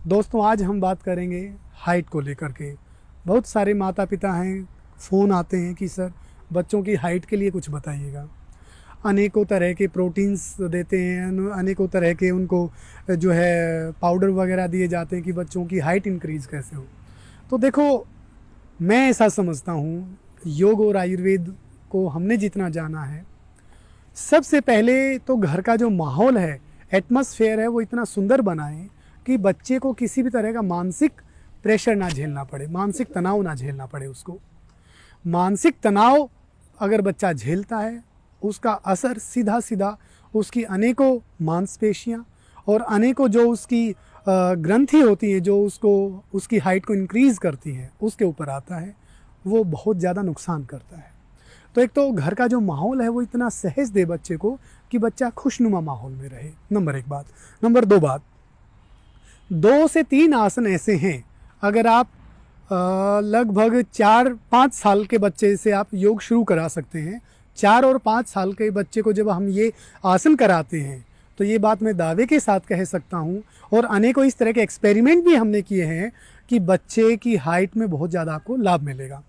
दोस्तों आज हम बात करेंगे हाइट को लेकर के। बहुत सारे माता पिता हैं, फ़ोन आते हैं कि सर बच्चों की हाइट के लिए कुछ बताइएगा। अनेकों तरह के प्रोटीन्स देते हैं, अनेकों तरह के उनको जो है पाउडर वगैरह दिए जाते हैं कि बच्चों की हाइट इंक्रीज़ कैसे हो। तो देखो, मैं ऐसा समझता हूँ, योग और आयुर्वेद को हमने जितना जाना है, सबसे पहले तो घर का जो माहौल है, एटमॉस्फेयर है, वो इतना सुंदर बनाएं कि बच्चे को किसी भी तरह का मानसिक प्रेशर ना झेलना पड़े, मानसिक तनाव ना झेलना पड़े उसको। मानसिक तनाव अगर बच्चा झेलता है, उसका असर सीधा सीधा उसकी अनेकों मांसपेशियां और अनेकों जो उसकी ग्रंथि होती हैं, जो उसकी हाइट को इंक्रीज़ करती हैं, उसके ऊपर आता है। वो बहुत ज़्यादा नुकसान करता है। तो एक तो घर का जो माहौल है वो इतना सहज दे बच्चे को कि बच्चा खुशनुमा माहौल में रहे, नंबर 1 बात। नंबर 2 बात, 2 से 3 आसन ऐसे हैं, अगर आप लगभग 4-5 साल के बच्चे से आप योग शुरू करा सकते हैं। 4 और 5 साल के बच्चे को जब हम ये आसन कराते हैं तो ये बात मैं दावे के साथ कह सकता हूँ, और अनेकों इस तरह के एक्सपेरिमेंट भी हमने किए हैं कि बच्चे की हाइट में बहुत ज़्यादा आपको लाभ मिलेगा।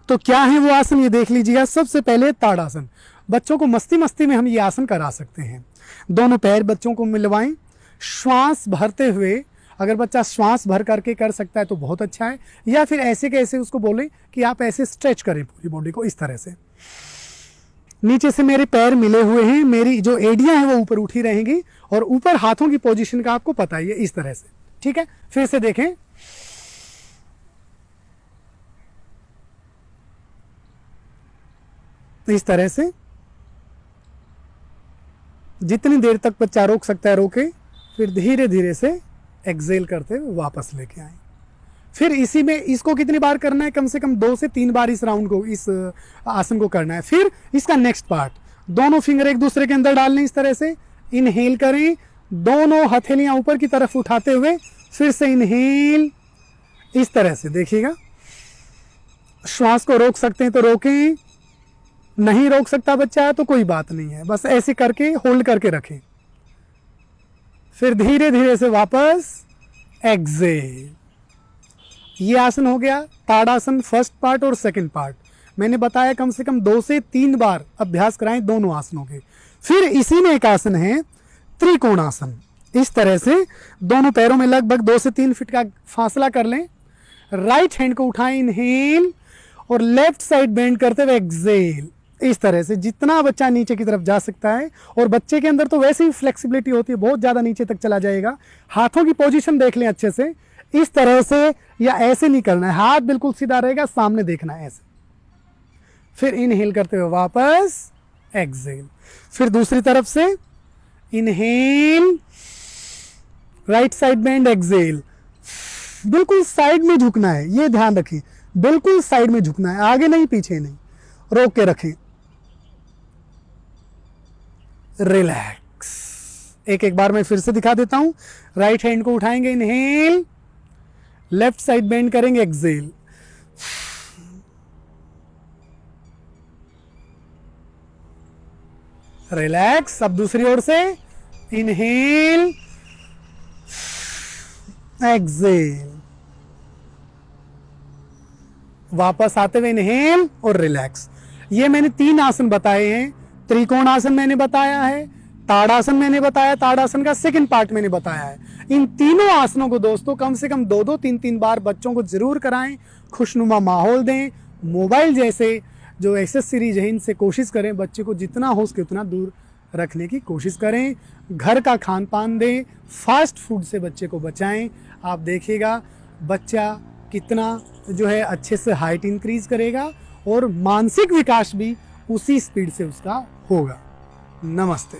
तो क्या है वो आसन, ये देख लीजिएगा। सबसे पहले ताड़ासन। बच्चों को मस्ती मस्ती में हम ये आसन करा सकते हैं। दोनों पैर बच्चों को मिलवाएं, श्वास भरते हुए। अगर बच्चा श्वास भर करके कर सकता है तो बहुत अच्छा है, या फिर ऐसे कैसे उसको बोलें कि आप ऐसे स्ट्रेच करें पूरी बॉडी को, इस तरह से। नीचे से मेरे पैर मिले हुए हैं, मेरी जो एड़ियां हैं वो ऊपर उठी रहेंगी, और ऊपर हाथों की पोजीशन का आपको पता ही है, इस तरह से। ठीक है, फिर से देखें। इस तरह से जितनी देर तक बच्चा रोक सकता है रोके, फिर धीरे धीरे से एक्सेल करते हुए वापस लेके आए। फिर इसी में इसको कितनी बार करना है, कम से कम 2 से 3 बार इस राउंड को, इस आसन को करना है। फिर इसका नेक्स्ट पार्ट, दोनों फिंगर एक दूसरे के अंदर डालने, इस तरह से इनहेल करें, दोनों हथेलियां ऊपर की तरफ उठाते हुए, फिर से इनहेल, इस तरह से। देखिएगा, श्वास को रोक सकते हैं तो रोकें, नहीं रोक सकता बच्चा है तो कोई बात नहीं है, बस ऐसे करके होल्ड करके रखें। फिर धीरे धीरे से वापस एक्सेल। ये आसन हो गया ताड़ासन, फर्स्ट पार्ट और सेकंड पार्ट। मैंने बताया कम से कम 2 से 3 बार अभ्यास कराएं दोनों आसनों के। फिर इसी में एक आसन है त्रिकोणासन। इस तरह से दोनों पैरों में लगभग 2 से 3 फीट का फासला कर लें, राइट हैंड को उठाएं, इनहेल, और लेफ्ट साइड बेंड करते हुए एक्सेल। इस तरह से जितना बच्चा नीचे की तरफ जा सकता है, और बच्चे के अंदर तो वैसे ही फ्लेक्सिबिलिटी होती है, बहुत ज़्यादा नीचे तक चला जाएगा। हाथों की पोजीशन देख लें अच्छे से, इस तरह से, या ऐसे नहीं करना है, हाथ बिल्कुल सीधा रहेगा, सामने देखना है ऐसे। फिर इनहेल करते हुए वापस एक्सेल। फिर दूसरी तरफ से inhale, right side bend, exhale. बिल्कुल साइड में झुकना है, ये ध्यान रखें, बिल्कुल साइड में झुकना है, आगे नहीं पीछे नहीं। रोक के रखें, रिलैक्स। एक बार मैं फिर से दिखा देता हूं। राइट हैंड को उठाएंगे, इनहेल, लेफ्ट साइड बेंड करेंगे, एक्सेल। रिलैक्स। अब दूसरी ओर से इनहेल, एक्सेल। वापस आते हुए इनहेल और रिलैक्स। ये मैंने 3 आसन बताए हैं। त्रिकोण आसन मैंने बताया है, ताड़ासन मैंने बताया, ताड़ासन का सेकंड पार्ट मैंने बताया है। इन तीनों आसनों को दोस्तों कम से कम 2-2, 3-3 बार बच्चों को जरूर कराएं, खुशनुमा माहौल दें। मोबाइल जैसे जो एक्सेस सीरीज है, इनसे कोशिश करें बच्चे को जितना हो सके उतना दूर रखने की कोशिश करें। घर का खान पान दें, फास्ट फूड से बच्चे को बचाएं। आप देखिएगा बच्चा कितना जो है अच्छे से हाइट इंक्रीज करेगा, और मानसिक विकास भी उसी स्पीड से उसका होगा। नमस्ते।